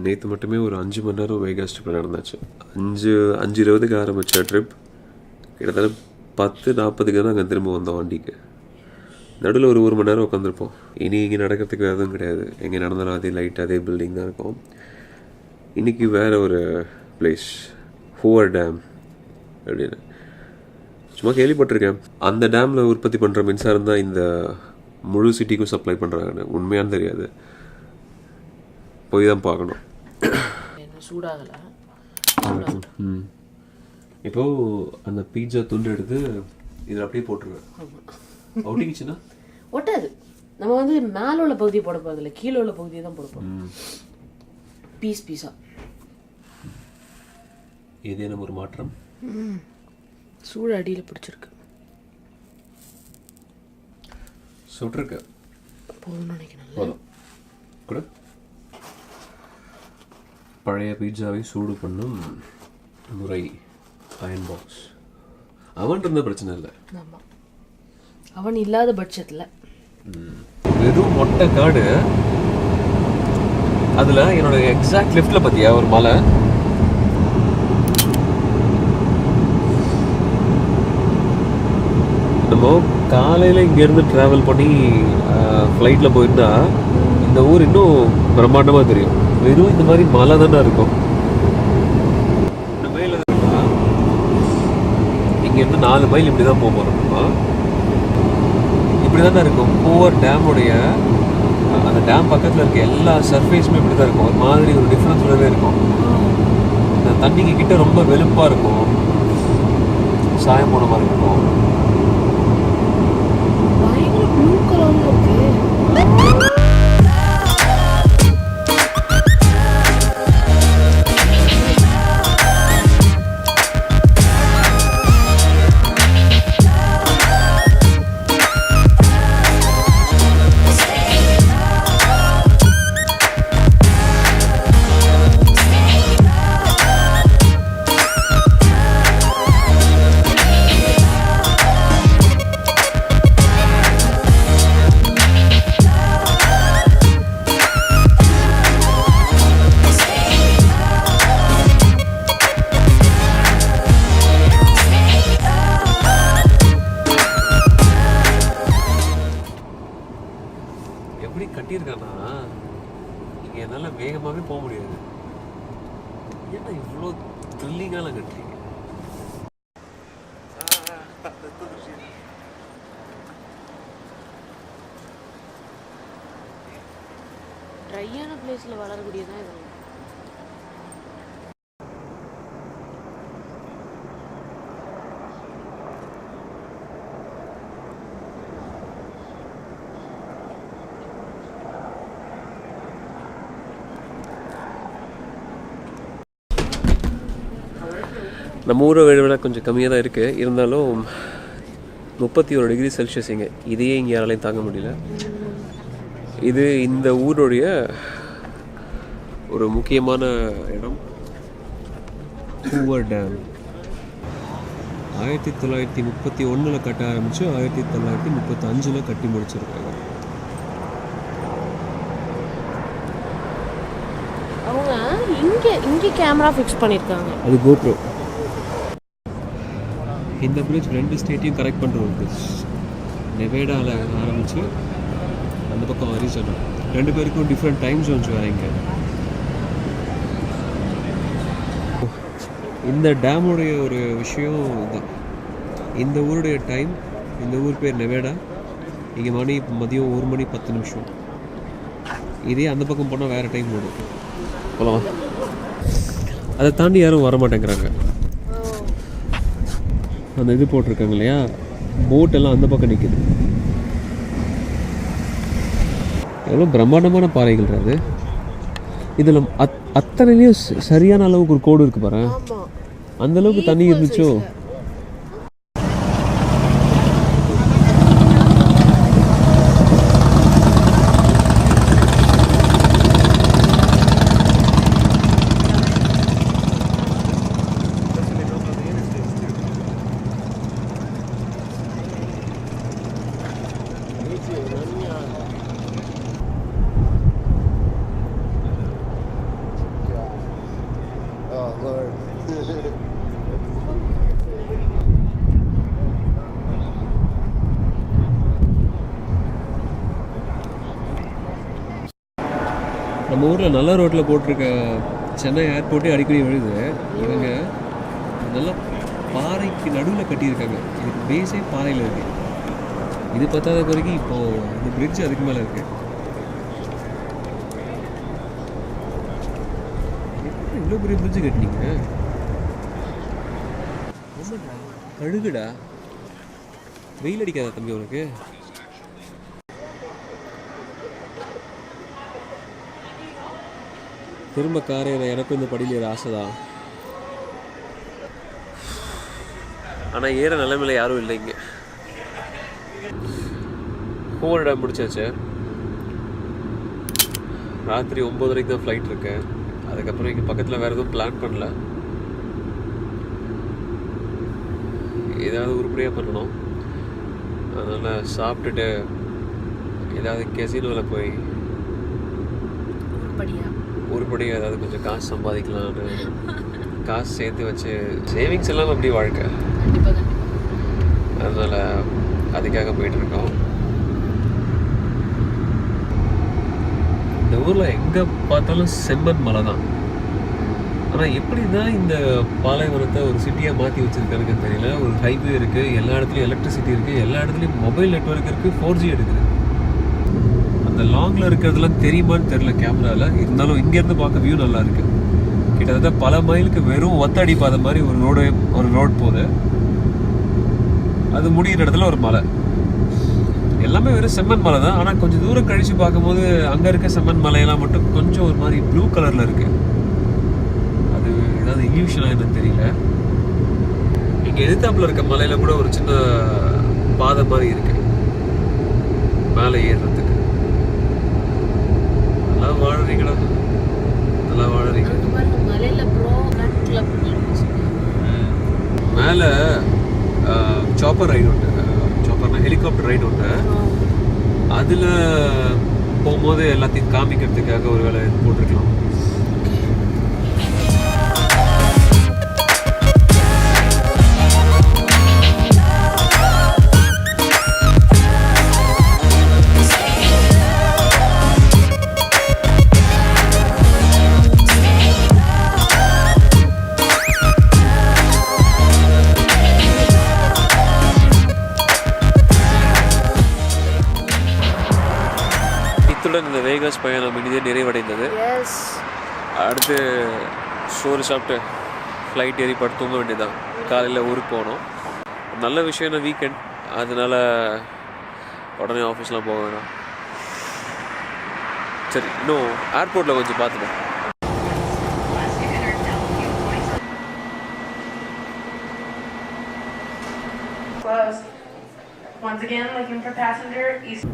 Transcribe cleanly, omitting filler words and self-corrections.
நேற்று மட்டுமே ஒரு 5 மணி நேரம் வேகாஸ் ட்ரிப்பில் நடந்தாச்சு. 5:20க்கு ஆரம்பித்த ட்ரிப் கிட்டத்தட்ட 10:40க்கு தான் அங்கே திரும்ப வந்தோம் வண்டிக்கு. நடுவில் ஒரு மணி நேரம் உட்காந்துருப்போம். இங்கே நடக்கிறதுக்கு எதுவும் கிடையாது. எங்கே நடந்தாலும் அதே லைட் அதே பில்டிங் தான் இருக்கும். இன்றைக்கி வேறு ஒரு பிளேஸ், ஹூவர் டேம் அப்படின்னு சும்மா கேள்விப்பட்டிருக்கேன். அந்த டேமில் உற்பத்தி பண்ணுற மின்சாரம் தான் இந்த முழு சிட்டிக்கும் சப்ளை பண்ணுறாங்கன்னு. உண்மையானு தெரியாது, போய் தான் பார்க்கணும். சூடாகலை. இப்போது அந்த பீட்சா துண்டு எடுத்து இதில் அப்படியே போட்டுருவேன். ஒட்டிக்கிச்சுன்னா ஒட்டாது. நம்ம மேலே உள்ள பகுதியை போட போகிறதில்ல, கீழே உள்ள பகுதியை தான் போடுப்போம். பீஸா ஏதேனும் ஒரு மாற்றம். சூடு அடியில் பிடிச்சிருக்கு. சுட்டிருக்கு போதும்னு நினைக்கிறேன். போதும் கூட. பழைய பீட்சாவை சூடு பண்ணும் முறை அயன் பாக்ஸ். அவன் இருந்த பிரச்சனை இல்லை. ஆமாம், அவன் இல்லாத பட்சத்தில் வெறும் மொட்டை காடு. அதில் என்னோட எக்ஸாக்ட் லெஃப்டில் பார்த்தியா ஒரு மலை. நம்ம காலையில் இங்கேருந்து ட்ராவல் பண்ணி ஃப்ளைட்டில் போயிருந்தா இந்த ஊர் இன்னும் பிரம்மாண்டமாக தெரியும். வெறும் இந்த மாதிரி மலை தானே இருக்கும். இங்கேருந்து 4 மைல் இப்படி தான் போக போகிறோம். இப்படி தானே இருக்கும். ஹூவர் டேமுடைய அந்த டேம் பக்கத்தில் இருக்க எல்லா சர்ஃபேஸுமே இப்படி தான் இருக்கும். ஒரு மாதிரி ஒரு டிஃப்ரென்ஸ்லவே இருக்கும். இந்த தண்ணிக்கு கிட்ட ரொம்ப வெளுப்பாக இருக்கும், சாயம் போன மாதிரி இருக்கும். எப்படி கட்டியிருக்கானா, இங்கே என்னால் வேகமாகவே போக முடியாது. ஏன்னா இவ்வளோ த்ரில்லிங்காக கட்டுறீங்க. ட்ரையான பிளேஸில் வளரக்கூடியதான் இது. நம்ம ஊரை விட கொஞ்சம் கம்மியாக தான் இருக்குது. இருந்தாலும் 31 டிகிரி செல்சியஸ் இங்கே. இதையே இங்கே யாராலையும் தாங்க முடியல. இது இந்த ஊருடைய ஒரு முக்கியமான இடம், ஹூவர் டேம். 1931 கட்ட ஆரம்பித்து 1935 கட்டி முடிச்சிருக்காங்க. அவங்க இங்கே கேமரா ஃபிக்ஸ் பண்ணியிருக்காங்க. அது கோப்ரோ. இந்த பிரிட்ஜ் 2 ஸ்டேட்டையும் கரெக்ட் பண்ணுற ஒரு பிரிட்ஜ். நெவேடாவில் ஆரம்பித்து அந்த பக்கம் அரிசோனா, 2 பேருக்கும் டிஃப்ரெண்ட் டைம் ஜோன்ஸ் வேறு. இங்கே இந்த டேமுடைய ஒரு விஷயம் தான். இந்த ஊருடைய டைம், இந்த ஊர் பேர் நெவேடா. இங்கே மதியம் 1 மணி 10 நிமிஷம். இதே அந்த பக்கம் போனால் வேறு டைம் ஓடும். போகலாம். அதை தாண்டி யாரும் வர மாட்டேங்கிறாங்க. அந்த இது போட்டிருக்காங்க இல்லையா, போட்டெல்லாம் அந்த பக்கம் நிற்குது. எவ்வளோ பிரம்மாண்டமான பாறைகள் அது. இதில் அத்தனைலேயும் சரியான அளவுக்கு ஒரு கோடு இருக்குது பாரு. அந்த அளவுக்கு தண்ணி இருந்துச்சோ. நம்ம ஊரில் நல்ல ரோட்டில் போட்டிருக்க சென்னை ஏர்போர்ட்டே அடிக்கடி விழுது. இவங்க நல்லா பாறைக்கு நடுவில் கட்டியிருக்காங்க. இதுக்கு பேஸே பாறையில் இருக்குது. இது பத்தாத குறைக்கு இப்போது இந்த பிரிட்ஜ் அதுக்கு மேலே இருக்குது. எப்படி இவ்வளோ பெரிய பிரிட்ஜு கட்டினீங்க? கழுகுடா, வெயில் அடிக்காத தம்பி உனக்கு? திரும்ப காரே எனக்கும் இந்த படியில் ஏற ஆசை தான். ஆனால் ஏற நிலைமையில் யாரும் இல்லை இங்கே. ஹூவர் டேம் முடிச்சாச்சு. ராத்திரி 9:30 தான் ஃப்ளைட் இருக்கு. அதுக்கப்புறம் இங்கே பக்கத்தில் வேறு எதுவும் பிளான் பண்ணல. ஏதாவது உருப்படியாக பண்ணணும். அதனால் சாப்பிட்டுட்டு ஏதாவது கெசினோவில் போய் உருப்படியாக ஏதாவது கொஞ்சம் காசு சம்பாதிக்கலான்னு காசு சேர்த்து வச்சு சேவிங்ஸ் எல்லாம் அப்படி வாழ்க்கை. அதனால் அதுக்காக போயிட்டுருக்கோம். இந்த ஊரில் எங்கே பார்த்தாலும் செம்மண் மலை தான். ஆனால் எப்படி தான் இந்த பாலைவனத்தை ஒரு சிட்டியாக மாற்றி வச்சுருக்காருன்னு தெரியல. ஒரு ஹைவே இருக்குது, எல்லா இடத்துலையும் எலக்ட்ரிசிட்டி இருக்குது, எல்லா இடத்துலையும் மொபைல் நெட்வொர்க் இருக்குது, 4G எடுக்குது. அந்த லாங்கில் இருக்கிறதுலாம் தெரியுமான்னு தெரில கேமராவில். இருந்தாலும் இங்கேருந்து பார்க்க வியூ நல்லா இருக்குது. கிட்டத்தட்ட பல மைலுக்கு வெறும் ஒத்தடி பாதை மாதிரி ஒரு ரோட் போகுது. அது முடிகிற இடத்துல ஒரு மலை. எல்லாமே வெறும் செம்மண் மலை தான். ஆனால் கொஞ்சம் தூரம் கழித்து பார்க்கும்போது அங்கே இருக்க செம்மண் மலையெல்லாம் மட்டும் கொஞ்சம் ஒரு மாதிரி ப்ளூ கலரில் இருக்குது. அது ஏதாவது இல்யூஷனாக என்னன்னு தெரியல. இங்கே எதிர்த்தாப்புல இருக்க மலையில் கூட ஒரு சின்ன பாதை மாதிரி இருக்குது மேலே ஏறுறதுக்கு. நல்லா வாழறீங்களா? நல்லா வாழறீங்க. மேலே சாப்பர் ரைடு உண்டு. சாப்பர்னா ஹெலிகாப்டர் ரைடு உண்டு. அதில் போகும்போது எல்லாத்தையும் காமிக்கிறதுக்காக ஒரு வேலை போட்டிருக்கலாம். இந்த வேகாஸ் பயணம் இனிதே நிறைவடைந்தது. அடுத்து சோறு சாப்பிட்டு ஃப்ளைட் ஏறி படுத்து தூங்க வேண்டியதான். காலையில் ஊருக்கு போகணும். நல்ல விஷயம் வீக்கெண்ட், அதனால உடனே ஆஃபீஸ்லாம் போக வேணாம். சரி, இன்னும் ஏர்போர்ட்டில் கொஞ்சம் பார்த்துட்டேன். Once again, looking for passenger east.